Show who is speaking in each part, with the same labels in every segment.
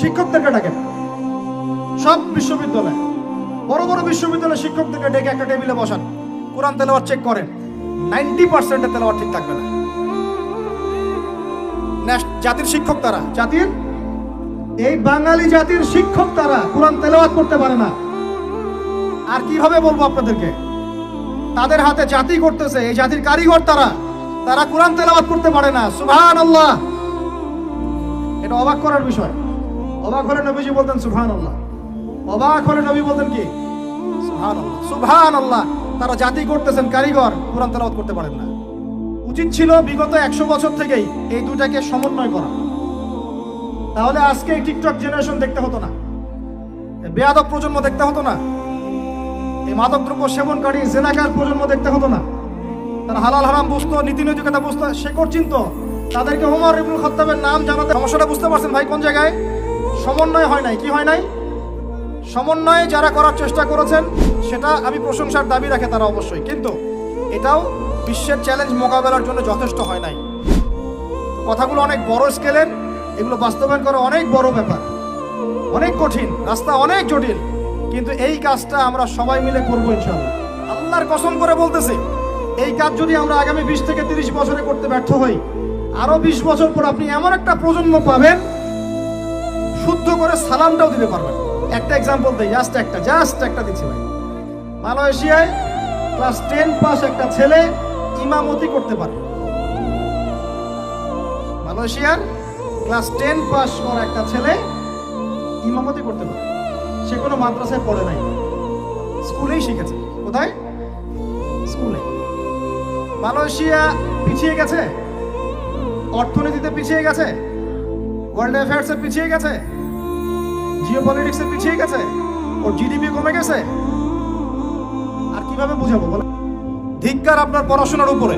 Speaker 1: শিক্ষকদেরকে ডাকেন। সব বিশ্ববিদ্যালয়, বড় বড় বিশ্ববিদ্যালয়ের শিক্ষকদেরকে ডেকে একটা টেবিলে বসান, কোরআন তেলাওয়াত চেক করেন। 90% তেলাওয়াত ঠিক থাকবে না। জাতির শিক্ষক তারা, জাতির এই বাঙালি জাতির শিক্ষক তারা কোরআন তেলাওয়াত করতে পারে না। আর কিভাবে বলবো আপনাদেরকে? তাদের হাতে জাতি করতেছে, এই জাতির কারিগর তারা, তারা কোরআন তেলাওয়াত করতে পারে না। সুবহানাল্লাহ। এটা অবাক করার বিষয়। অবাক হলে নবীজি বলতেন সুবহানাল্লাহ, অবাক হলে নবী বলতেন কি? সুবহানাল্লাহ, সুবহানাল্লাহ। তারা জাতি করতেছেন, কারিগর, কোরআন তেলাওয়াত করতে পারেন না। উচিত ছিল বিগত 100 বছর থেকেই এই দুটাকে সমন্বয় করা। তাহলে আজকে এই টিকটক জেনারেশন দেখতে হতো না, বেয়াদব প্রজন্ম দেখতে হতো না, এই মাদকদ্রব্য সেবনকারী জেনাকার প্রজন্ম দেখতে হতো না। তারা হালাল হারাম বুঝতো, নীতি নৈতিকতা বুঝতো, শেকড় চিনতো। তাদেরকে ওমর ইবনুল খাত্তাবের নাম জানাতে সমস্যাটা বুঝতে পারছেন ভাই? কোন জায়গায় সমন্বয় হয় নাই? কি হয় নাই? সমন্বয় যারা করার চেষ্টা করেছেন সেটা আমি প্রশংসার দাবি রাখে তারা অবশ্যই, কিন্তু এটাও বিশ্বের চ্যালেঞ্জ মোকাবেলার জন্য যথেষ্ট হয় নাই। কথাগুলো অনেক বড় স্কেলের, এগুলো বাস্তবায়ন করা অনেক বড় ব্যাপার, অনেক কঠিন, রাস্তা অনেক জটিল, কিন্তু এই কাজটা আমরা সবাই মিলে করবো ইনশাআল্লাহ। আল্লাহর কসম করে বলতেছি, এই কাজ যদি আমরা আগামী 20 থেকে 30 বছরে করতে ব্যর্থ হই, আরো 20 বছর পর আপনি এমন একটা প্রজন্ম পাবেন শুদ্ধ করে সালামটাও দিতে পারবেন। একটা এক্সাম্পল দেই, জাস্ট একটা দিচ্ছি ভাই। মালয়েশিয়ায় ক্লাস 10 পাস একটা ছেলে ইমামতি করতে পারে। মালয়েশিয়ার ক্লাস 10 পাস করা একটা ছেলে ইমামতি করতে পারে। সে কোনো মাদ্রাসায় পড়ে নাই, স্কুলেই শিখেছে। কোথায়? স্কুলে। মালয়েশিয়া পিছিয়ে গেছে, অর্থনীতিতে পিছিয়ে গেছে, ওয়ার্ল্ড অ্যাফেয়ার্সে পিছিয়ে গেছে, জিওপলিটিক্সে পিছিয়ে গেছে, ওর জিডিপি কমে গেছে। আর কিভাবে বুঝাবো বলে? ধিক্কার আপনার পড়াশোনার উপরে,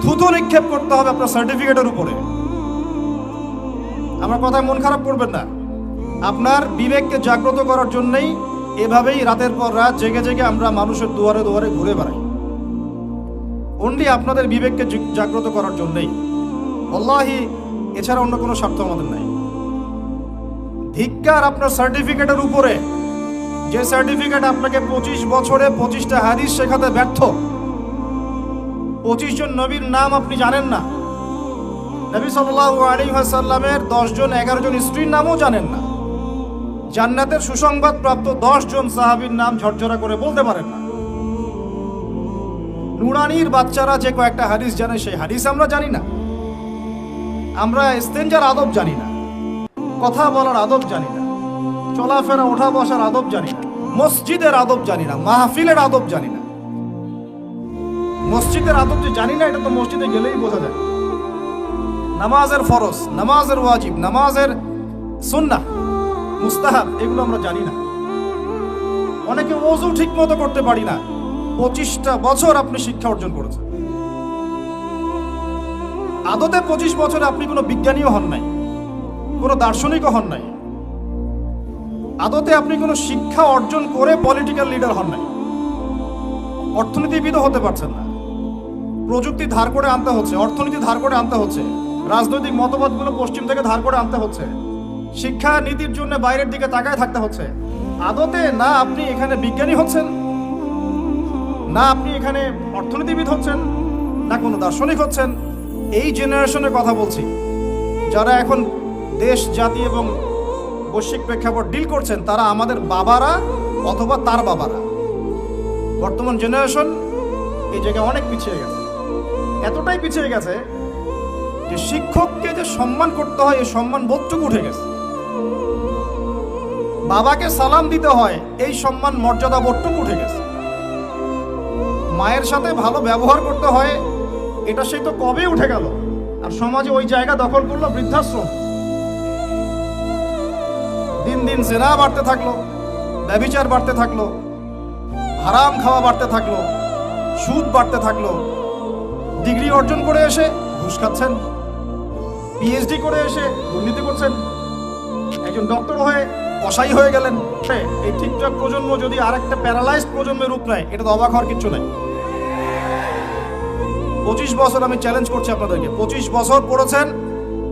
Speaker 1: থুতু নিক্ষেপ করতে হবে আপনার সার্টিফিকেটের উপরে। আমার কথায় মন খারাপ করবেন না। আপনার বিবেককে জাগ্রত করার জন্যই এভাবেই রাতের পর রাত জেগে জেগে আমরা মানুষের দুয়ারে দুয়ারে ঘুরে বেড়াই। অনলি আপনাদের বিবেককে জাগ্রত করার জন্যই, আল্লাহি, এছাড়া অন্য কোনো স্বার্থ আমাদের নাই। ধিক্কার আপনার সার্টিফিকেটের উপরে, যে সার্টিফিকেট আপনাকে 25 বছরে 25টা হাদিস শেখাতে ব্যর্থ। 25 জন নবীর নাম আপনি জানেন না, নবী সাল্লাল্লাহু আলাইহি ওয়াসাল্লামের 10 জন 11 জন স্ত্রীর নামও জানেন না, জান্নাতের সুসংবাদ প্রাপ্ত 10 জন সাহাবীর নাম ঝরঝরা করে বলতে পারেন না। নুরানির বাচ্চারা যে কয়েকটা হাদিস জানে, সেই হাদিস আমরা জানি না। আমরা ইস্তেঞ্জার আদব জানি না, কথা বলার আদব জানি না, চলাফেরা ওঠা বসার আদব জানি না, মসজিদের আদব জানি না, মাহফিলের আদব জানি না। মসজিদের আদব যে জানি না, এটা তো মসজিদে গেলেই বোঝা যায়। নামাজের ফরজ, নামাজের ওয়াজিব, নামাজের সুন্নাহ, মুস্তাহাব, এগুলো আমরা জানি না। অনেকে ওযু ঠিক মতো করতে পারি না। 25টা বছর আপনি শিক্ষা অর্জন করেছেন। আদতে 25 বছরে আপনি কোনো বিজ্ঞানীও হন নাই, কোনো দার্শনিকও হন নাই। আদতে আপনি কোনো শিক্ষা অর্জন করে পলিটিক্যাল লিডার হন নাই, অর্থনীতিবিদও হতে পারছেন না। প্রযুক্তি ধার করে আনতে হচ্ছে, অর্থনীতি ধার করে আনতে হচ্ছে, রাজনৈতিক মতবাদগুলো পশ্চিম থেকে ধার করে আনতে হচ্ছে, শিক্ষা নীতির জন্য বাইরের দিকে তাকায় থাকতে হচ্ছে। আদতে না আপনি এখানে বিজ্ঞানী হচ্ছেন, না আপনি এখানে অর্থনীতিবিদ হচ্ছেন, না কোনো দার্শনিক হচ্ছেন। এই জেনারেশনের কথা বলছি, যারা এখন দেশ, জাতি এবং বৈশ্বিক প্রেক্ষাপট ডিল করছেন, তারা আমাদের বাবারা অথবা তার বাবারা। বর্তমান জেনারেশন এই জায়গায় অনেক পিছিয়ে গেছে, এতটাই পিছিয়ে গেছে যে শিক্ষককে যে সম্মান করতে হয়, এই সম্মান বোধটুকু উঠে গেছে। বাবাকে সালাম দিতে হয়, এই সম্মান মর্যাদা বোধটুকু উঠে গেছে। মায়ের সাথে ভালো ব্যবহার করতে হয়, এটা সেই তো কবে উঠে গেল। আর সমাজে ওই জায়গা দখল করলো বৃদ্ধাশ্রম। দিন দিন জেনা বাড়তে থাকলো, ব্যভিচার বাড়তে থাকলো, হারাম খাওয়া বাড়তে থাকলো, সুদ বাড়তে থাকলো। ডিগ্রি অর্জন করে এসে ঘুষ খাচ্ছেন, পিএইচডি করে এসে দুর্নীতি করছেন, একজন ডক্টর হয়ে কসাই হয়ে গেলেন। এই টিকটক প্রজন্ম যদি আরেকটা প্যারালাইজড প্রজন্মের রূপ নেয়, এটা তো অবাক হওয়ার কিছু নাই। 25 বছর আমি চ্যালেঞ্জ করছি আপনাদেরকে, 25 বছর পড়েছেন,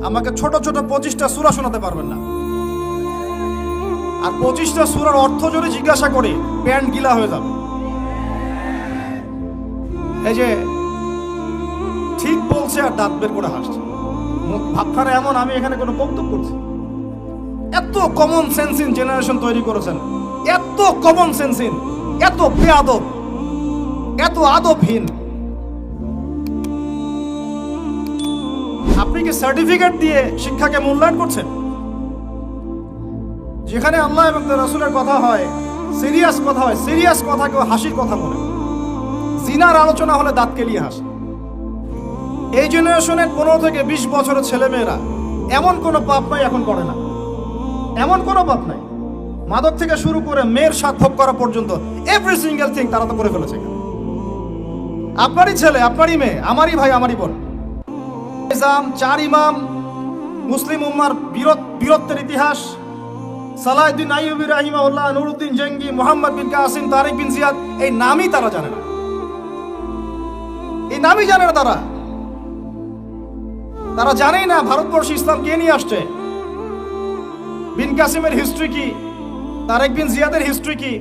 Speaker 1: আমাকে ছোট ছোট 25টা সূরা শোনাতে পারবেন না। আর 25টা সূরার অর্থ যদি জিজ্ঞাসা করি প্যান্ট গিলা হয়ে যাবে। এই যে ঠিক বলছে আর দাঁত বের করে হাসছে, ভাবখানা এমন আমি এখানে কোনো বক্তব্য করছি। এত কমন সেন্সিন জেনারেশন তৈরি করেছেন, এত কমন সেন্সিন, এত বেয়াদব, এত আদবহীন। আপনি কি সার্টিফিকেট দিয়ে শিক্ষাকে মূল্যায়ন করছেন? যেখানে আল্লাহ এবং তার রাসূলের কথা হয়, সিরিয়াস কথা হয়, সিরিয়াস কথাকেও হাসির কথা বলে। জিনার আলোচনা হলে দাঁত কেলিয়ে হাসে। এই জেনারেশনের 15 থেকে 20 বছরের ছেলেমেয়েরা এমন কোনো পাপ নাই এখন করে না, এমন কোনো পাপ নাই। মাদক থেকে শুরু করে মেয়ের স্বাদ ভোগ করা পর্যন্ত এভরি সিঙ্গেল থিং তারা তো করে ফেলেছে। আপনারই ছেলে, আপনারই মেয়ে, আমারই ভাই, আমারই বোন। চার ইমাম, মুসলিম উম্মার বীরত্বের ইতিহাস, সালাহউদ্দিন আইয়ুবী রাহিমাহুল্লাহ, নুরউদ্দিন জঙ্গি, মুহাম্মদ বিন কাসিম, তারিক বিন জিয়াদ, এই নামই তারা জানে না, এই নামই জানে না তারা। তারা জানেই না ভারতবর্ষে ইসলাম কে নিয়ে আসছে, বিন কাসিমের হিস্ট্রি কি, তারেক বিন জিয়াদের হিস্ট্রি কি,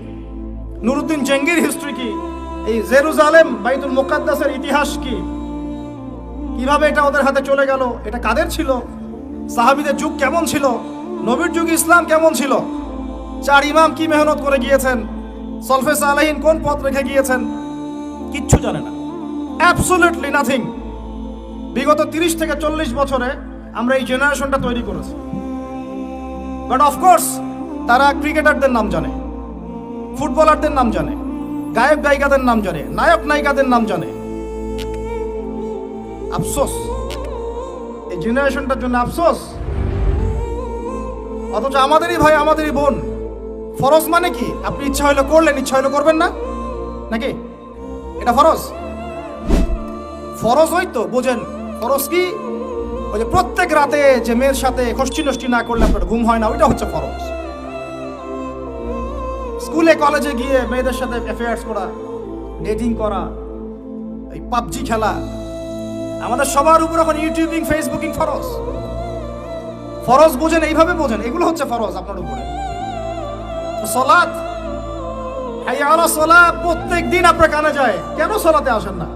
Speaker 1: নুরউদ্দিন জঙ্গির হিস্ট্রি কি, এই জেরুজালেম বাইতুল মুকাদ্দাসের ইতিহাস কি, কিভাবে এটা ওদের হাতে চলে গেল, এটা কাদের ছিল, সাহাবীদের যুগ কেমন ছিল, নবীর যুগে ইসলাম কেমন ছিল, চার ইমাম কি মেহনত করে গিয়েছেন, সলফে সালেহিন কোন পথ রেখে গিয়েছেন, কিচ্ছু জানে না, অ্যাবসলিউটলি নাথিং। বিগত 30 থেকে 40 বছরে আমরা এই জেনারেশনটা তৈরি করেছি। বাট অফকোর্স তারা ক্রিকেটারদের নাম জানে, ফুটবলারদের নাম জানে, গায়ক গায়িকাদের নাম জানে, নায়ক নায়িকাদের নাম জানে। আফসোস, এই জেনারেশনটার জন্য আফসোস। অথচ আমাদেরই ভাই, আমাদেরই বোন। ফরজ মানে কি? আপনি ইচ্ছা হইলে করলেন, ইচ্ছা হইলে করবেন না, নাকি এটা ফরজ? ফরজ হয়তো বোঝেন, ফরজ কি? ওই যে প্রত্যেক রাতে যে মেয়ের সাথে খষ্টি নষ্টি না করলে আপনার ঘুম হয় না, ওইটা হচ্ছে ফরজ। স্কুলে কলেজে গিয়ে মেয়েদের সাথে অ্যাফেয়ার্স করা, ডেটিং করা, এই পাবজি খেলা, আমাদের সবার উপর এখন ইউটিউবিং, ফেসবুকিং ফরজ। ফরজ বোঝেন, এইভাবে বোঝেন, এগুলো হচ্ছে ফরজ আপনার উপরে। সালাত, হাইয়া আলা সালাত প্রত্যেক দিন আপনার কানে যায়, কেন সালাতে আসেন না?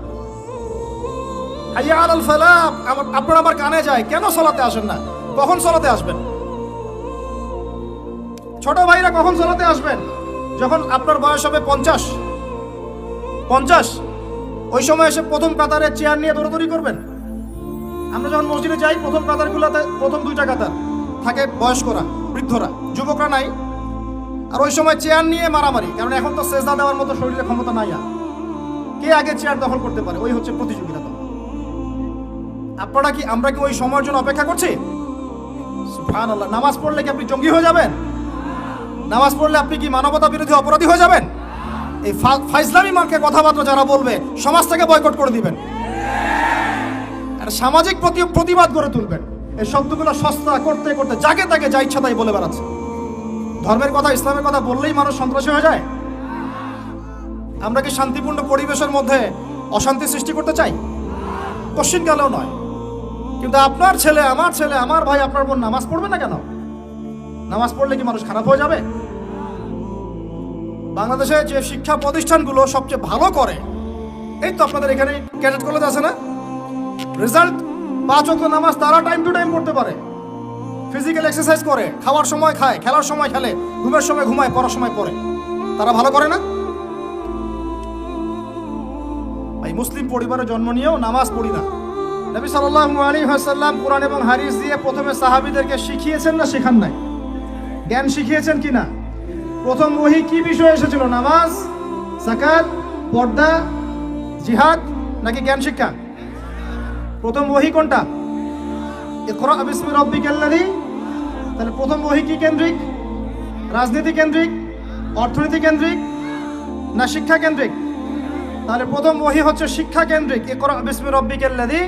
Speaker 1: হাইয়া আলাল ফালাহ আপনার আমার কানে যায়, কেন সালাতে আসেন না? কখন সালাতে আসবেন? ছোট ভাইরা কখন সালাতে আসবেন? যখন আপনার বয়স হবে 50, ওই সময় এসে প্রথম কাতারে চেয়ার নিয়ে দৌড়াদৌড়ি করবেন। আমরা যখন মসজিদে যাই, প্রথম কাতারগুলোতে প্রথম 2টা কাতার থাকে বয়স্করা, বৃদ্ধরা, যুবকরা নাই। আর ওই সময় চেয়ার নিয়ে মারামারি, কারণ এখন তো সেজদা দেওয়ার মতো শরীরে ক্ষমতা নাই। আর কে আগে চেয়ার দখল করতে পারে, ওই হচ্ছে প্রতিযোগিতা। আপনারা কি, আমরা কি ওই সময়ের জন্য অপেক্ষা করছি? সুবহানাল্লাহ। নামাজ পড়লে কি আপনি জঙ্গি হয়ে যাবেন? নামাজ পড়লে আপনি কি মানবতা বিরোধী অপরাধী হয়ে যাবেন? এই ফাইজলামি মার্কে কথাবার্তা যারা বলবে, সমাজ থেকে বয়কট করে দিবেন, আর সামাজিক প্রতিবাদ গড়ে তুলবেন। এই শব্দগুলো সস্তা করতে করতে যাকে তাকে যা ইচ্ছা তাই বলে বেড়াচ্ছে। ধর্মের কথা, ইসলামের কথা বললেই মানুষ সন্ত্রাসী হয়ে যায়। আমরা কি শান্তিপূর্ণ পরিবেশের মধ্যে অশান্তি সৃষ্টি করতে চাই? কোশ্চিন গেলেও নয়। কিন্তু আপনার ছেলে, আমার ছেলে, আমার ভাই, আপনার বোন নামাজ পড়বে না কেন? নামাজ পড়লে কি মানুষ খারাপ হয়ে যাবে? বাংলাদেশে যে শিক্ষা প্রতিষ্ঠানগুলো সবচেয়ে ভালো করে, এই তো আপনাদের এখানে ক্যাডেট কলেজ আছে না, রেজাল্ট 5 ওয়াক্ত নামাজ তারা টাইম টু টাইম পড়তে পারে, ফিজিক্যাল এক্সারসাইজ করে, খাওয়ার সময় খায়, খেলার সময় খেলে, ঘুমের সময় ঘুমায়, পড়ার সময় পড়ে। তারা ভালো করে না? ভাই, মুসলিম পরিবারে জন্ম নিয়েও নামাজ পড়ি না। নবী সাল্লাল্লাহু আলাইহি ওয়াসাল্লাম কোরআন এবং হাদিস দিয়ে প্রথমে সাহাবীদেরকে শিখিয়েছেন না শেখান নাই? জ্ঞান শিখিয়েছেন কিনা? প্রথম ওহী কি বিষয়ে এসেছিল? নামাজ, যাকাত, পর্দা, জিহাদ, নাকি জ্ঞান শিক্ষা? প্রথম ওহী কোনটা? ইকরা বিসমি রাব্বিকাল্লাযী। তাহলে প্রথম ওহী কি কেন্দ্রিক? রাজনীতি কেন্দ্রিক, অর্থনীতি কেন্দ্রিক, না শিক্ষা কেন্দ্রিক? তাহলে প্রথম ওহী হচ্ছে শিক্ষা কেন্দ্রিক। ইকরা বিসমি রাব্বিকাল্লাযী,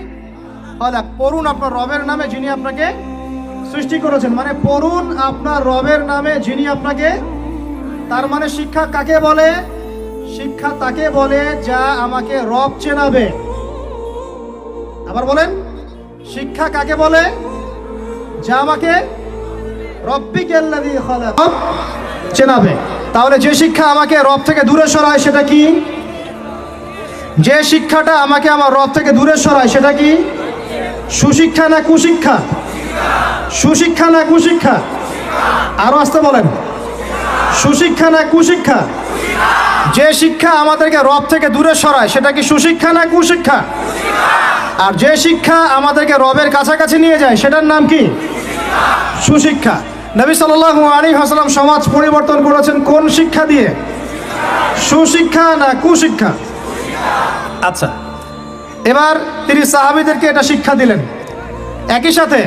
Speaker 1: পড়ুন আপনার রবের নামে যিনি আপনাকে সৃষ্টি করেছেন। মানে পড়ুন আপনার রবের নামে যিনি আপনাকে। তার মানে শিক্ষা কাকে বলে? শিক্ষা তাকে বলে যা আমাকে রব চেনাবে। আবার বলেন, শিক্ষা কাকে বলে? যা আমাকে রব্বিকাল্লাযী খালাক চেনাবে। তাহলে যে শিক্ষা আমাকে রব থেকে দূরে সরায় সেটা কি? যে শিক্ষাটা আমাকে আমার রব থেকে দূরে সরায় সেটা কি? সুশিক্ষা না কুশিক্ষা? সুশিক্ষা না কুশিক্ষা? আরো আসতে বলেন, সুশিক্ষা না কুশিক্ষা? যে শিক্ষা আমাদেরকে রব থেকে দূরে সরায় সেটা কি সুশিক্ষা না কুশিক্ষা? আর যে শিক্ষা আমাদেরকে রবের কাছাকাছি নিয়ে যায় সেটার নাম কি? সুশিক্ষা। নবী সাল্লাল্লাহু আলাইহি ওয়াসাল্লাম সমাজ পরিবর্তন করেছেন কোন শিক্ষা দিয়ে? সুশিক্ষা না কুশিক্ষা? আচ্ছা, এবার তিনি সাহাবীদেরকে এটা শিক্ষা দিলেন। একই সাথে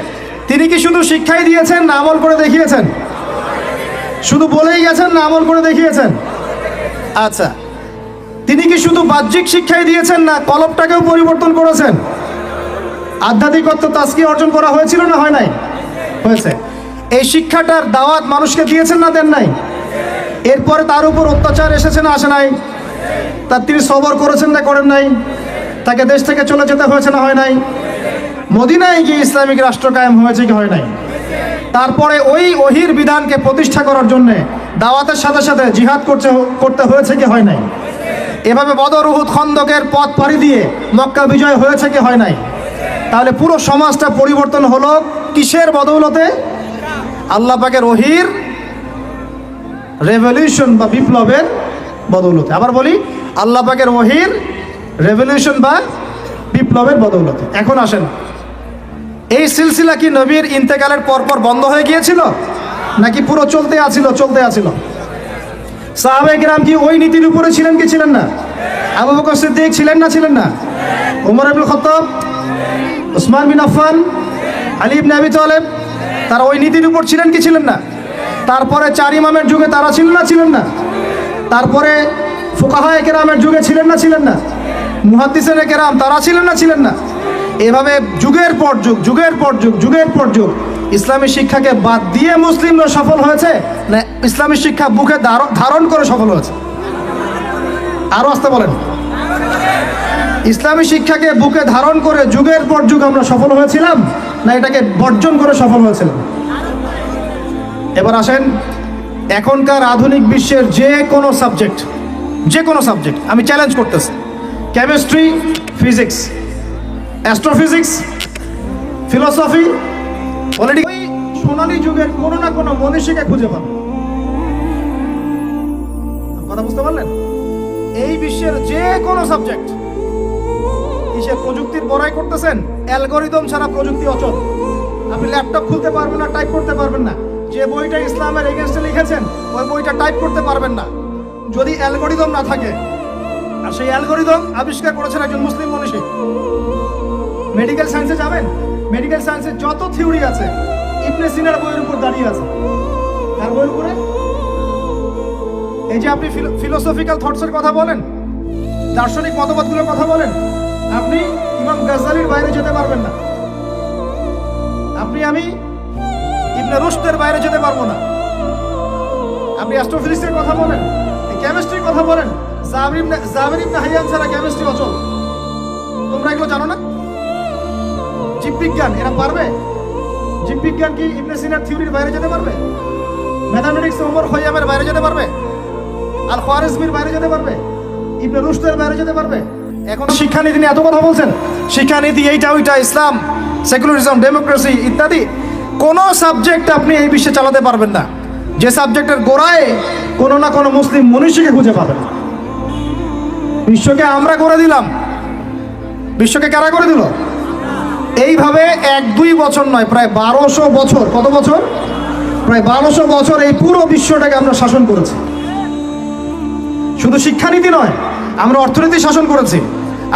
Speaker 1: তিনি কি শুধু শিক্ষাই দিয়েছেন না আমল করে দেখিয়েছেন? শুধু বলেই গেছেন না আমল করে দেখিয়েছেন? আচ্ছা, তিনি কি শুধু বাহ্যিক শিক্ষাই দিয়েছেন না কলবটাকেও পরিবর্তন করেছেন? আধ্যাত্মিকত্ব তাজকিয়া অর্জন করা হয়েছিল না হয় নাই? হয়েছে। এই শিক্ষাটার দাওয়াত মানুষকে দিয়েছেন না দেন নাই? এরপরে তার উপর অত্যাচার এসেছে না আসে নাই? তার তিনি সবর করেছেন না করেন নাই? তাকে দেশ থেকে চলে যেতে হয়েছে না হয় নাই? মদিনায় গিয়ে ইসলামিক রাষ্ট্র কায়েম হয়েছে কি হয় নাই? তারপরে ওই ওহির বিধানকে প্রতিষ্ঠা করার জন্য দাওয়াতের সাথে সাথে জিহাদ করতে হয়েছে কি হয় নাই? এভাবে বদর উহুদ খন্দকের পথ পাড়ি দিয়ে মক্কা বিজয় হয়েছে কি হয় নাই? তাহলে পুরো সমাজটা পরিবর্তন হলো কিসের বদৌলতে? আল্লাহ পাকের ওহির রেভলিউশন বা বিপ্লবের বদৌলতে। আবার বলি, আল্লাহ পাকের ওহির রেভলিউশন বা বিপ্লবের বদৌলতে। এখন আসেন, এই সিলসিলা কি নবীর ইন্তেকালের পরপর বন্ধ হয়ে গিয়েছিল নাকি পুরো চলতে আছিল? সাহাবায়ে কিরাম কি ওই নীতির উপরে ছিলেন কি ছিলেন না? আবু বকর সিদ্দিক ছিলেন না? ওমর ইবনুল খাত্তাব, উসমান বিন আফফান, আলী ইবনে আবি তালেব, তারা ওই নীতির উপর ছিলেন কি ছিলেন না? তারপরে চার ইমামের যুগে তারা ছিলেন না? তারপরে ফুকাহায়ে কেরামের যুগে ছিলেন না? মুহাদ্দিসিনে কেরাম তারা ছিলেন না? এভাবে যুগের পর যুগ ইসলামী শিক্ষাকে বাদ দিয়ে মুসলিমরা সফল হয়েছে না ইসলামী শিক্ষা বুকে ধারণ করে সফল হয়েছে? আরো আসতে বলেন, ইসলামী শিক্ষাকে বুকে ধারণ করে যুগের পর যুগ আমরা সফল হয়েছিলাম না এটাকে বর্জন করে সফল হয়েছিলাম? এবার আসেন, এখনকার আধুনিক বিশ্বের যে কোনো সাবজেক্ট আমি চ্যালেঞ্জ করতেছি, chemistry, physics, astrophysics, philosophy, politics, ওই সোনালী যুগের কোনো না কোনো মনীষীকে খুঁজে পাবেন। কথা বুঝতে পারলেন? এই বিশ্বের যে কোনো সাবজেক্ট, কিসের প্রযুক্তির বড়াই করতেছেন? অ্যালগরিদম ছাড়া প্রযুক্তি অচল। আপনি ল্যাপটপ খুলতে পারবেন না, টাইপ করতে পারবেন না। যে বইটা ইসলামের এগেনস্টে লিখেছেন ওই বইটা টাইপ করতে পারবেন না যদি অ্যালগরিদম না থাকে। আর সেই অ্যালগরিদম আবিষ্কার করেছেন একজন মুসলিম মনীষী। মেডিকেল সায়েন্সে যাবেন, মেডিকেল সায়েন্সের যত থিওরি আছে ইবনে সিনার বইয়ের উপর দাঁড়িয়ে আছে। তার বইয়ের উপরে এই যে আপনি ফিলোসফিক্যাল থটসের কথা বলেন, দার্শনিক মতবাদগুলোর কথা বলেন, আপনি ইমাম গাজ্জালির বাইরে যেতে পারবেন না। আমি ইবনে রুশদের বাইরে যেতে পারবো না। আপনি অ্যাস্ট্রোফিজিক্সের কথা বলেন, কেমিস্ট্রির কথা বলেন, জাবির ইবনে হাইয়ান ছাড়া কেমিস্ট্রি অচল। তোমরা এগুলো জানো না? জীববিজ্ঞান এরা পারবে? জীববিজ্ঞান কি ইবনে সিনার থিওরির বাইরে যেতে পারবে? ম্যাথামেটিক্স ওমর খৈয়ামের বাইরে যেতে পারবে? আল খাওয়ারিজমির বাইরে যেতে পারবে? ইবনে রুশদের বাইরে যেতে পারবে? এখন শিক্ষানীতি নিয়ে এত কথা বলছেন, শিক্ষানীতি এইটা ওইটা, ইসলাম, সেকুলারিজম, ডেমোক্রেসি ইত্যাদি, কোনো সাবজেক্ট আপনি এই বিশ্বে চালাতে পারবেন না যে সাবজেক্টের গোড়ায় কোনো না কোনো মুসলিম মনীষীকে খুঁজে পাবেন। বিশ্বকে আমরা করে দিলাম, বিশ্বকে কারা করে দিল? এইভাবে 1-2 বছর নয়, প্রায় 1200 বছর। কত বছর? প্রায় 1200 বছর এই পুরো বিশ্বটাকে আমরা শাসন করেছি। শুধু শিক্ষানীতি নয়, আমরা অর্থনীতি শাসন করেছি,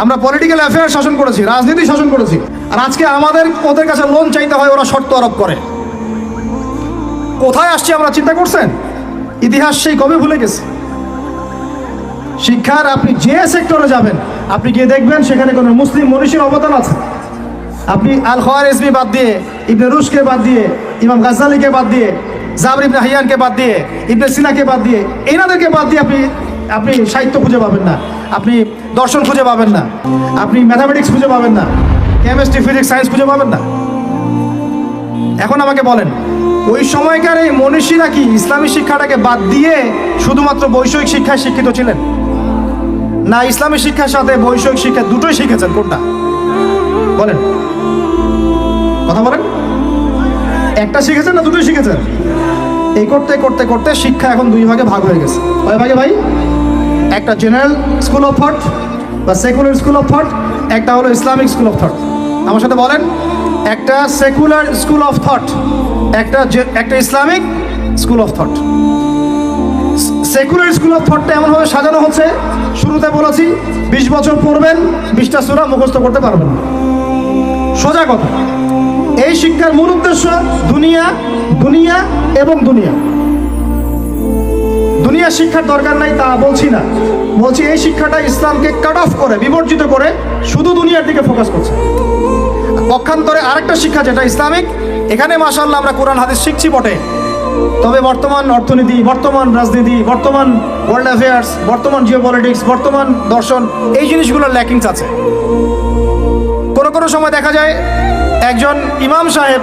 Speaker 1: আমরা পলিটিক্যাল অ্যাফেয়ার শাসন করেছি, রাজনীতি শাসন করেছি। আর আজকে আমাদের ওদের কাছে লোন চাইতে হয়, ওরা শর্ত আরোপ করে। কোথায় আসছি আমরা চিন্তা করছেন? ইতিহাস সেই কবে ভুলে গেছে। শিক্ষার আপনি যে সেক্টরে যাবেন আপনি গিয়ে দেখবেন সেখানে কোনো মুসলিম মনীষীর অবদান আছে। আপনি আল খাওয়ারিজমি বাদ দিয়ে, ইবনে রুশকে বাদ দিয়ে, ইমাম গাজ্জালিকে বাদ দিয়ে, জাবির ইবনে হাইয়ানকে বাদ দিয়ে, ইবনে সিনাকে বাদ দিয়ে, এনাদেরকে বাদ দিয়ে আপনি সাহিত্য খুঁজে পাবেন না, আপনি দর্শন খুঁজে পাবেন না, আপনি ম্যাথামেটিক্স খুঁজে পাবেন না, কেমিস্ট্রি, ফিজিক্স, সায়েন্স খুঁজে পাবেন না। এখন আমাকে বলেন, ওই সময়কার এই মনীষীরা কি ইসলামী শিক্ষাটাকে বাদ দিয়ে শুধুমাত্র বৈষয়িক শিক্ষায় শিক্ষিত ছিলেন, না ইসলামী শিক্ষার সাথে বৈষয়িক শিক্ষা দুটোই শিখেছেন? কোনটা বলেন, কথা বলেন। একটা শিখেছেন না দুটোই শিখেছেন? এই করতে করতে করতে শিক্ষা এখন দুই ভাগে ভাগ হয়ে গেছে। কয় ভাগে ভাই? একটা জেনারেল স্কুল অফ থট বা সেকুলার স্কুল অফ থট, একটা হলো ইসলামিক স্কুল অফ থট। আমার সাথে বলেন, একটা সেকুলার স্কুল অফ থট, একটা Islamic school of thought. Secular school of থটটা এমনভাবে সাজানো হচ্ছে, শুরুতে বলেছি 20 বছর পড়বেন 20টা সূরা মুখস্থ করতে পারবেন না। সোজা কথা, এই শিক্ষার মূল উদ্দেশ্য দুনিয়া, দুনিয়া এবং দুনিয়া। দুনিয়া শিক্ষার দরকার নাই তা বলছি না, বলছি এই শিক্ষাটা ইসলামকে কাট অফ করে, বিবর্জিত করে শুধু দুনিয়ার দিকে ফোকাস করছে। পক্ষান্তরে আরেকটা শিক্ষা যেটা ইসলামিক, এখানে মাশাআল্লাহ আমরা কোরআন হাদিস শিখছি বটে, তবে বর্তমান অর্থনীতি, বর্তমান রাজনীতি, বর্তমান ওয়ার্ল্ড অ্যাফেয়ার্স, বর্তমান জিওপলিটিক্স, বর্তমান দর্শন, এই জিনিসগুলোর ল্যাকিংস আছে। কোনো সময় দেখা যায় একজন ইমাম সাহেব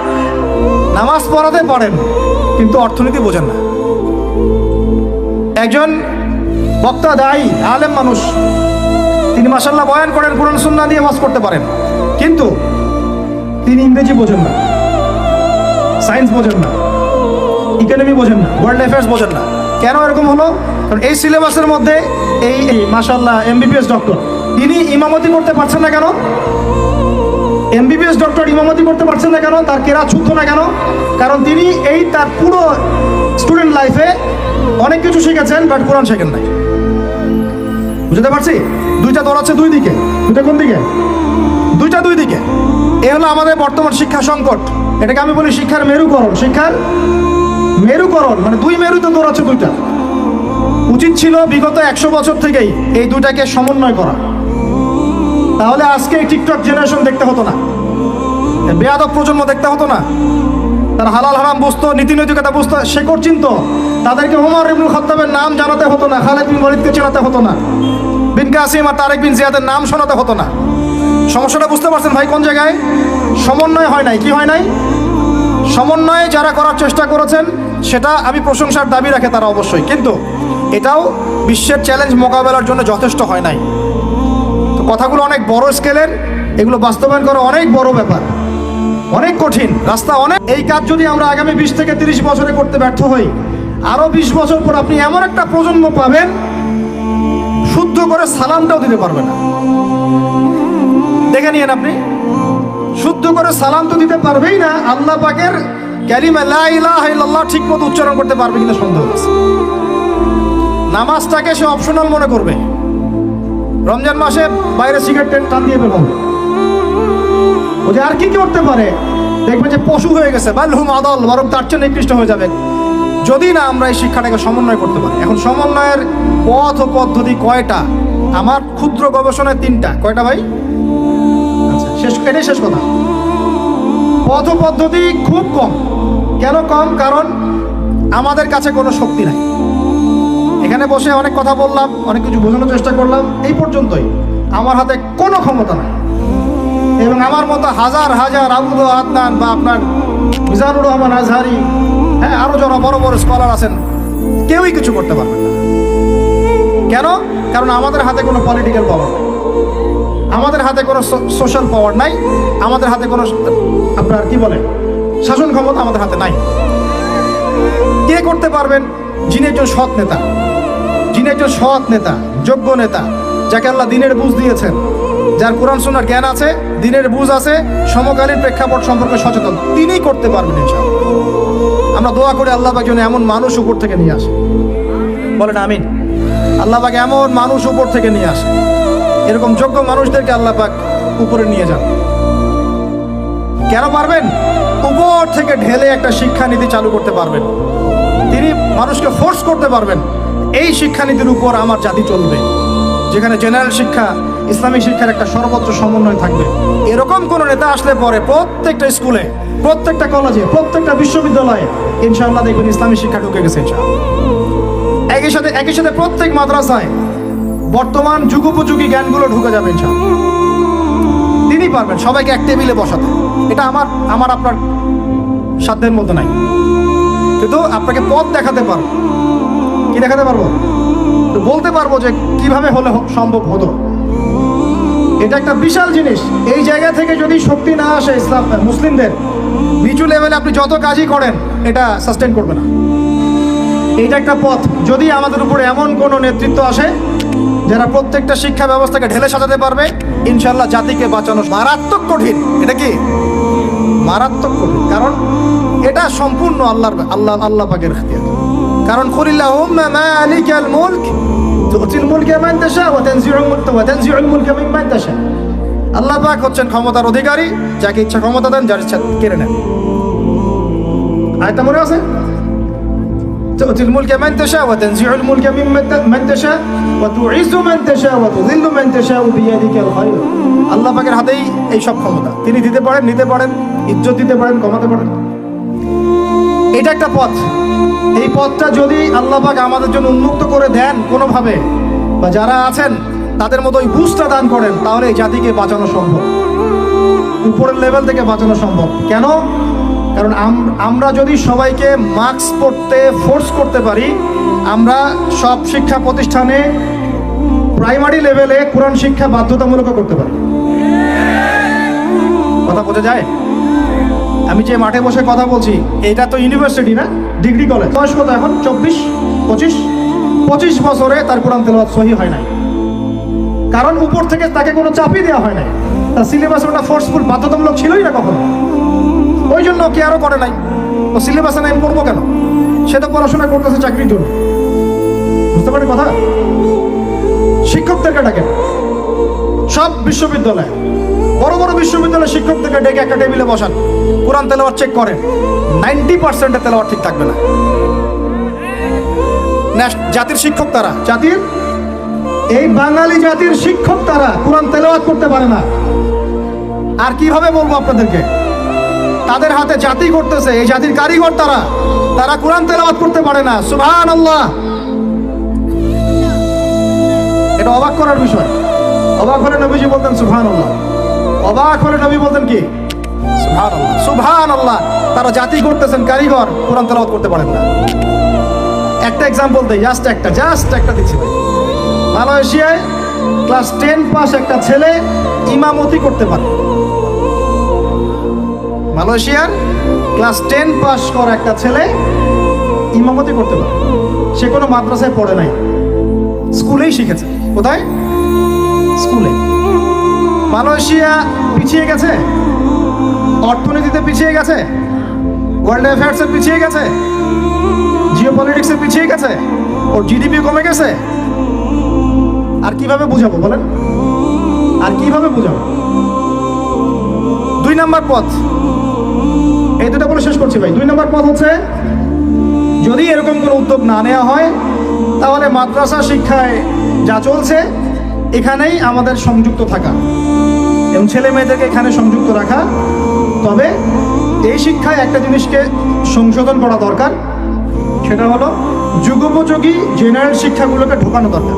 Speaker 1: নামাজ পড়াতে পারেন কিন্তু অর্থনীতি বোঝেন না। একজন বক্তা, দায়ী, আলেম মানুষ, তিনি মাশাআল্লাহ বয়ান করেন, কোরআন সুন্নাহ দিয়ে ওয়াজ করতে পারেন, কিন্তু তিনি ইংরেজি বোঝেন না, সায়েন্স বোঝেন না, ইকোনমি বোঝেন না, ওয়ার্ল্ড অ্যাফেয়ার্স বোঝেন না। কেন এরকম হলো? কারণ এই সিলেবাসের মধ্যে এই মাশাআল্লাহ এমবিবিএস ডক্টর, তিনি ইমামতি করতে পারছেন না কেন? এমবিবিএস ডক্টর ইমামতি করতে পারছেন না কেন? তার কেরাত শুদ্ধ না কেন? কারণ তিনি তার পুরো স্টুডেন্ট লাইফে অনেক কিছু শিখেছেন, বাট কোরআন শেখেন নাই। বুঝতে পারছি? দুইটা দৌড়াচ্ছে দুই দিকে। দুইটা কোন দিকে? দুইটা দুই দিকে। এ হলো আমাদের বর্তমান শিক্ষা সংকট। এটাকে আমি বলি শিক্ষার মেরুকরণ। শিক্ষার মেরুকরণ মানে দুই মেরুতে দৌড়াচ্ছে দুইটা। উচিত ছিল বিগত 100 বছর থেকেই এই দুইটাকে সমন্বয় করা, তাহলে আজকে টিকটক জেনারেশন দেখতে হতো না, বেয়াদব প্রজন্ম দেখতে হতো না। তারা হালাল হারাম বুঝতো, নীতি নৈতিকতা বুঝতো, শেকড় চিনত। তাদেরকে ওমর ইবনুল খাত্তাবের নাম জানাতে হতো না, খালিদ বিন ওয়ালিদকে চেনাতে হতো না, বিন কাসিম আর তারেক বিন জিয়াদের নাম শোনাতে হতো না। সমস্যাটা বুঝতে পারছেন ভাই? কোন জায়গায় সমন্বয় হয় নাই? কি হয় নাই? সমন্বয়ে যারা করার চেষ্টা করেছেন সেটা আমি প্রশংসার দাবি রাখে তারা অবশ্যই, কিন্তু এটাও বিশ্বের চ্যালেঞ্জ মোকাবেলার জন্য যথেষ্ট হয় নাই। তো কথাগুলো অনেক বড় স্কেলের, এগুলো বাস্তবায়ন করা অনেক বড় ব্যাপার, অনেক কঠিন রাস্তা, অনেক। এই কাজ যদি আমরা আগামী 20 থেকে 30 বছরে করতে ব্যর্থ হই, আরো 20 বছর পর আপনি এমন একটা প্রজন্ম পাবেন শুদ্ধ করে সালামটাও দিতে পারবে না। দেখে নিয়েন আপনি, শুদ্ধ করে সালাম তো দিতে পারবেই না, আল্লাহ পাকের কালিমা লা ইলাহা ইল্লাল্লাহ ঠিক মতো উচ্চারণ করতে পারবে কিনা সন্দেহ আছে। নামাজটাকে সে অপশনাল মনে করবে। রমজান মাসে বাইরে সিগারেট টান দিয়ে বের হবে, ও যে আর কি করতে পারে, দেখবে যে পশু হয়ে গেছে, বালহুম আদল, বরং তার চেয়ে নিকৃষ্ট হয়ে যাবে, যদি না আমরা এই শিক্ষাটাকে সমন্বয় করতে পারি। এখন সমন্বয়ের পথ ও পদ্ধতি কয়টা? আমার ক্ষুদ্র গবেষণায় 3টা। কয়টা ভাই? আচ্ছা, এটাই শেষ কথা। পথ ও পদ্ধতি খুব কম। কেন কম? কারণ আমাদের কাছে কোনো শক্তি নাই। এখানে বসে অনেক কথা বললাম, অনেক কিছু বোঝানোর চেষ্টা করলাম, এই পর্যন্তই। আমার হাতে কোনো ক্ষমতা নাই, এবং আমার মতো হাজার হাজার আবুদ আদনান বা আপনার মিজানুর রহমান আজহারি, হ্যাঁ, আরো যারা বড় বড় স্কলার আছেন, কেউই কিছু করতে পারবে না। কেন? কারণ আমাদের হাতে কোনো পলিটিক্যাল পাওয়ার নাই, আমাদের হাতে কোনো সোশ্যাল পাওয়ার নাই, আমাদের হাতে কোনো আপনার কি বলে শাসন ক্ষমতা আমাদের হাতে নাই। কে করতে পারবেন? যিনি একজন সৎ নেতা, যিনি একজন সৎ নেতা, যোগ্য নেতা, যাকে আল্লাহ দিনের বুঝ দিয়েছেন, যার কোরআন সুন্নাহর জ্ঞান আছে, দিনের বুঝ আছে, সমকালীন প্রেক্ষাপট সম্পর্কে সচেতন, তিনিই করতে পারবেন ইনশাআল্লাহ। আমরা দোয়া করি আল্লাহ পাক যেন এমন মানুষ উপর থেকে নিয়ে আসে। বলেন আমিন। আল্লাহ পাক এমন মানুষ উপর থেকে নিয়ে আসে, এরকম যোগ্য মানুষদেরকে আল্লাহ পাক উপরে নিয়ে যান। কেন পারবেন? উপর থেকে ঢেলে একটা শিক্ষানীতি চালু করতে পারবেন। তিনি মানুষকে ফোর্স করতে পারবেন, এই শিক্ষানীতির উপর আমার জাতি চলবে, যেখানে জেনারেল শিক্ষা, ইসলামিক শিক্ষার একটা সর্বোচ্চ সমন্বয় থাকবে। এরকম কোন নেতা আসলে পরে প্রত্যেকটা স্কুলে, প্রত্যেকটা কলেজে, প্রত্যেকটা বিশ্ববিদ্যালয়ে ইনশাআল্লাহ দেখবেন ইসলামী শিক্ষা ঢুকে গেছে ইনশাআল্লাহ। একই সাথে প্রত্যেক মাদ্রাসায় বর্তমান যুগোপযোগী জ্ঞানগুলো ঢুকে যাবে ইনশাআল্লাহ। তিনি পারবেন সবাইকে এক টেবিলে বসাতে। এটা আমার আপনার সাধ্যের মতো নাই। কিন্তু আপনাকে পথ দেখাতে পারবো। কি দেখাতে পারবো? তো বলতে পারবো যে কিভাবে হলে সম্ভব হতো। এটা একটা বিশাল জিনিস। এই জায়গা থেকে যদি শক্তি না আসে ইসলাম মুসলিমদের, নিচু লেভেলে আপনি যত কাজই করেন এটা সাস্টেন করবে না। এইটা একটা পথ। যদি আমাদের উপরে এমন কোনো নেতৃত্ব আসে যারা প্রত্যেকটা শিক্ষা ব্যবস্থাকে ঢেলে সাজাতে পারবে, ইনশাল্লাহ জাতিকে বাঁচানো মারাত্মক কঠিন। এটা কি মারাত্মক কঠিন? কারণ এটা সম্পূর্ণ আল্লাহ পাকের ইখতিয়ার। কারণ কুলিল্লাহুম্মা মালিকাল মুলক তুতিল মুলকা মান তাশা ওয়া তানজিউল মুলকা মিম্মান তাশা। আল্লাহ পাক হচ্ছেন ক্ষমতার অধিকারী, যাকে ইচ্ছা ক্ষমতা দেন, যার ইচ্ছা কেড়ে নেন। আয়াতটা মনে আছে? তুতিল মুলকা মান তাশা ওয়া তানজিউল মুলকা মিম্মান তাশা ওয়া তুইজ্জু মান তাশা ওয়া তুযিল্লু মান তাশা বিয়াদিকাল খায়র। আল্লাহ পাকের হাতেই এই সব ক্ষমতা। তিনি দিতে পারেন, নিতে পারেন, ইজ্জত দিতে পারেন, কমাতে পারেন। এটা একটা পথ। এই পথটা যদি আল্লাহ পাক আমাদের জন্য উন্মুক্ত করে দেন কোনোভাবে, বা যারা আছেন তাদের মতো ওই বুঝটা দান করেন, তাহলে এই জাতিকে বাঁচানো সম্ভব, উপরের লেভেল থেকে বাঁচানো সম্ভব। কেন? কারণ আমরা যদি সবাইকে মাস্ক পরতে ফোর্স করতে পারি, আমরা সব শিক্ষা প্রতিষ্ঠানে প্রাইমারি লেভেলে কোরআন শিক্ষা বাধ্যতামূলক করতে পারি। কথা বোঝা যায়? আমি যে মাঠে বসে কথা বলছি, এটা তো ইউনিভার্সিটি না, ডিগ্রি কলেজ। বয়স কত এখন? 25 বছরে তার কোরআন তেলাওয়াত সহি হয় নাই। কারণ উপর থেকে তাকে কোনো চাপই দেওয়া হয় নাই। তার সিলেবাস ওটা ফোর্সফুল, বাধ্যতামূলক ছিলই না কখনো। ওই জন্য কে আরও করে নাই। ও সিলেবাসে নাই করবো কেন? সে তো পড়াশোনা করতেছে চাকরির জন্য। বুঝতে পারেন কথা? শিক্ষকদেরকে ডাকেন সব বিশ্ববিদ্যালয়ে, বড় বড় বিশ্ববিদ্যালয়ের শিক্ষকদেরকে ডেকে একটা টেবিলে বসান, কোরআন তেলাওয়াত চেক করেন, 90% তেলাওয়াত ঠিক থাকবে না। জাতির শিক্ষক তারা, জাতির এই বাঙালি জাতির শিক্ষক তারা কোরআন তেলাওয়াত করতে পারে না। আর কিভাবে বলবো আপনাদেরকে? তাদের হাতে জাতি করতেছে, এই জাতির কারিগর তারা কোরআন তেলাওয়াত করতে পারে না। সুবহানাল্লাহ। এটা অবাক করার বিষয়। অবাক হলে নবীজি বলতেন সুবহানাল্লাহ। অবাক হলে নবী বলতেন কি? সুবহানাল্লাহ। সুবহানাল্লাহ। তারা জাতি করতেছেন, কারিগর, কোরআন তেলাওয়াত করতে পারেন না। একটা এক্সাম্পল দেই, জাস্ট একটা দিচ্ছি ভাই। মালয়েশিয়ায় ক্লাস 10 পাস একটা ছেলে ইমামতি করতে পারে। মালয়েশিয়ার ক্লাস 10 পাস করা একটা ছেলে ইমামতি করতে পারে। সে কোনো মাদ্রাসায় পড়ে নাই, স্কুলেই শিখেছে। কোথায়? স্কুলে। মালয়েশিয়া পিছিয়ে গেছে, অর্থনীতিতে পিছিয়ে গেছে, ওয়ার্ল্ড অ্যাফেয়ার্সে পিছিয়ে গেছে, জিও পলিটিক্সে পিছিয়ে গেছে, ওর জিডিপি কমে গেছে। আর কিভাবে বুঝাবো বলেন? আর কিভাবে বুঝাবো? 2 নম্বর পথ, এই দুটো বলে শেষ করছি ভাই। 2 নম্বর পথ হচ্ছে, যদি এরকম কোনো উদ্যোগ না নেওয়া হয়, তাহলে মাদ্রাসা শিক্ষায় যা চলছে এখানেই আমাদের সংযুক্ত থাকা এবং ছেলে মেয়েদেরকে এখানে সংযুক্ত রাখা। তবে এই শিক্ষায় একটা জিনিসকে সংশোধন করা দরকার, সেটা হলো যুগোপযোগী জেনারেল শিক্ষাগুলোকে ঢোকানো দরকার।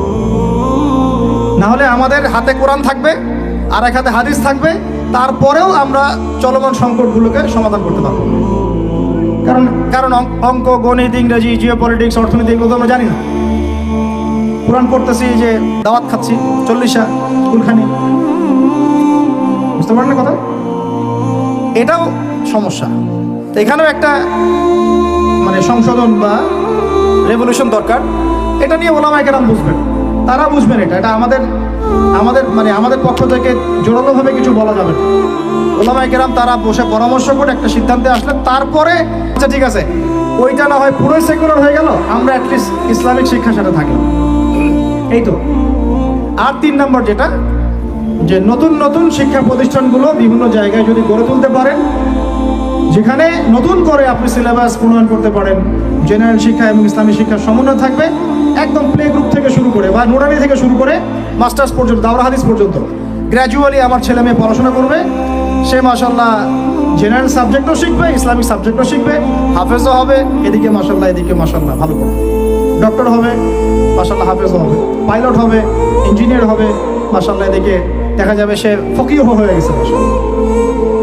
Speaker 1: না হলে আমাদের হাতে কোরআন থাকবে আর এক হাতে হাদিস থাকবে, তারপরেও আমরা চলমান সংকটগুলোকে সমাধান করতে পারবো। কারণ অঙ্ক, গণিত, ইংরেজি, জিও পলিটিক্স, অর্থনীতি এগুলো তো আমরা জানি না। কোরআন পড়তেছি যে দাওয়াত খাচ্ছি, 40 কুলখানি। বুঝতে পারেন না কথা? এটাও সমস্যা। তো এখানেও একটা সংশোধন বা রেভলিউশন দরকার। এটা নিয়ে ওলামায়ে কেরাম বুঝবেন, তারা বুঝবেন। এটা আমাদের পক্ষ থেকে জোরালোভাবে কিছু বলা যাবে না। ওলামায়ে কেরাম তারা বসে পরামর্শ করে একটা সিদ্ধান্তে আসলে তারপরে আচ্ছা ঠিক আছে, ওইটা না হয় পুরোই সেকুলার হয়ে গেল, আমরা অ্যাটলিস্ট ইসলামিক শিক্ষার সাথে থাকলাম। এই তো। আর 3 নম্বর যেটা, যে নতুন শিক্ষা প্রতিষ্ঠানগুলো বিভিন্ন জায়গায় যদি গড়ে তুলতে পারেন, যেখানে নতুন করে আপনি সিলেবাস প্রণয়ন করতে পারেন, জেনারেল শিক্ষা এবং ইসলামী শিক্ষার সমন্বয় থাকবে, একদম প্লে গ্রুপ থেকে শুরু করে বা নুরানি থেকে শুরু করে মাস্টার্স পর্যন্ত, দাওরা হাদিস পর্যন্ত গ্র্যাজুয়ালি আমার ছেলে মেয়ে পড়াশোনা করবে। সে মাশাল্লাহ জেনারেল সাবজেক্টও শিখবে, ইসলামিক সাবজেক্টও শিখবে, হাফেজও হবে, এদিকে মাশাল্লাহ ভালো করে ডক্টর হবে, মাশাল্লাহ হাফেজও হবে, পাইলট হবে, ইঞ্জিনিয়ার হবে, মাশাল্লাহ এদিকে দেখা যাবে সে ফকিহ হয়ে গেছে।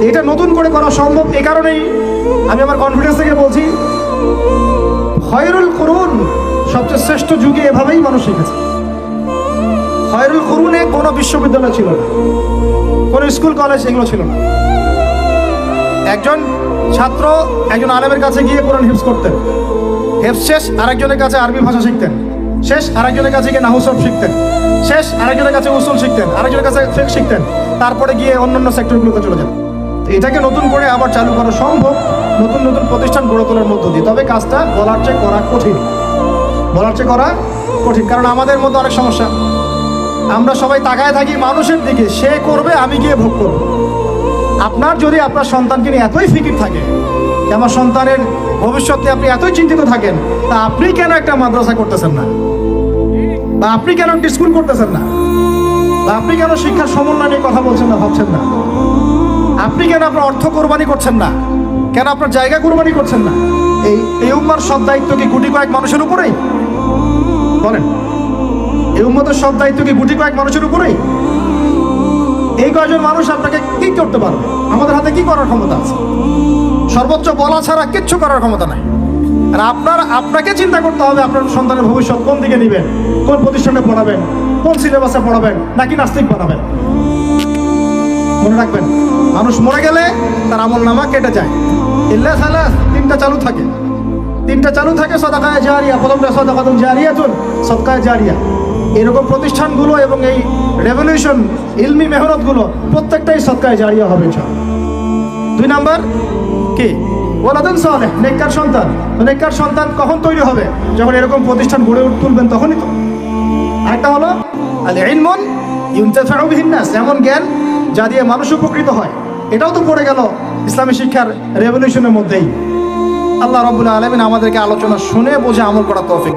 Speaker 1: এটা নতুন করে করা সম্ভব। এই কারণেই আমি আমার কনফিডেন্স থেকে বলছি, খয়রুল কুরুন, সবচেয়ে শ্রেষ্ঠ যুগে এভাবেই মানুষ শিখেছে। খয়রুল কুরুনে কোনো বিশ্ববিদ্যালয় ছিল না, কোনো স্কুল কলেজ এগুলো ছিল না। একজন ছাত্র একজন আলেমের কাছে গিয়ে কোরআন হিফজ করতেন, হেফজ শেষ আরেকজনের কাছে আরবি ভাষা শিখতেন, শেষ আরেকজনের কাছে গিয়ে নাহু সরফ শিখতেন, শেষ আরেকজনের কাছে উসুল শিখতেন, আরেকজনের কাছে ফিকহ শিখতেন, তারপরে গিয়ে অন্যান্য সেক্টরগুলোতে চলে যান। এটাকে নতুন করে আবার চালু করা সম্ভব নতুন নতুন প্রতিষ্ঠান গড়ে তোলার মধ্য দিয়ে। তবে কাজটা বলার চেয়ে করা কঠিন, বলার চেয়ে করা কঠিন। কারণ আমাদের মধ্যে অনেক সমস্যা, আমরা সবাই তাকায় থাকি মানুষের দিকে, সে করবে আমি গিয়ে ভোগ করব। আপনার যদি আপনার সন্তানকে নিয়ে এতই ফিকির থাকে যে আমার সন্তানের ভবিষ্যৎ নিয়ে আপনি এতই চিন্তিত থাকেন, তা আপনি কেন একটা মাদ্রাসা করতেছেন না, বা আপনি কেন একটা স্কুল করতেছেন না, বা আপনি কেন শিক্ষার সমন্বয় নিয়ে কথা বলছেন না, ভাবছেন না? আপনি কেন আপনার অর্থ কোরবানি করছেন না, কেন আপনার জায়গা কোরবানি করছেন না? এই উম্মার সব দায়িত্ব কি গুটি কয়েক মানুষের উপরেই? বলেন, এই উম্মতের সব দায়িত্ব কি গুটি কয়েক মানুষের উপরেই? এই কয়েকজন মানুষ আপনাকে কি করতে পারবে? আমাদের হাতে কি করার ক্ষমতা আছে? সর্বোচ্চ বলা ছাড়া কিচ্ছু করার ক্ষমতা নাই। আর আপনাকে চিন্তা করতে হবে আপনার সন্তানের ভবিষ্যৎ কোন দিকে নেবেন, কোন প্রতিষ্ঠানে পড়াবেন, কোন সিলেবাসে পড়াবেন, নাকি নাস্তিক বানাবেন। মনে রাখবেন, মানুষ মরে গেলে তার আমল নামা কেটে যায়। ইল্লা সালাস, তিনটা চালু থাকে, তিনটা চালু থাকে। সাদাকায়ে জারিয়া, প্রথমটা সাদাকাতুন জারিয়াতুন, সাদকায়ে জারিয়া। এরকম প্রতিষ্ঠানগুলো এবং এই রেভলিউশন ইলমি মেহনতগুলো প্রত্যেকটাই সাদকায়ে জারিয়া হবে ইনশাআল্লাহ। 2 নাম্বার কি? ওয়ালাদুন সালেহ, নেককার সন্তান। নেককার সন্তান কখন তৈরি হবে? যখন এরকম প্রতিষ্ঠান গড়ে তুলবেন, তখনই তো। আরেকটা হলো আল ইলমুন ইউনতাফাউ বিহিন নাস, এমন জ্ঞান যা দিয়ে মানুষ উপকৃত হয়। এটাও তো পড়ে গেল ইসলামী শিক্ষার রেভলিউশনের মধ্যেই। আল্লাহ রাব্বুল আলামিন আমাদেরকে আলোচনা শুনে বুঝে আমল করা তৌফিক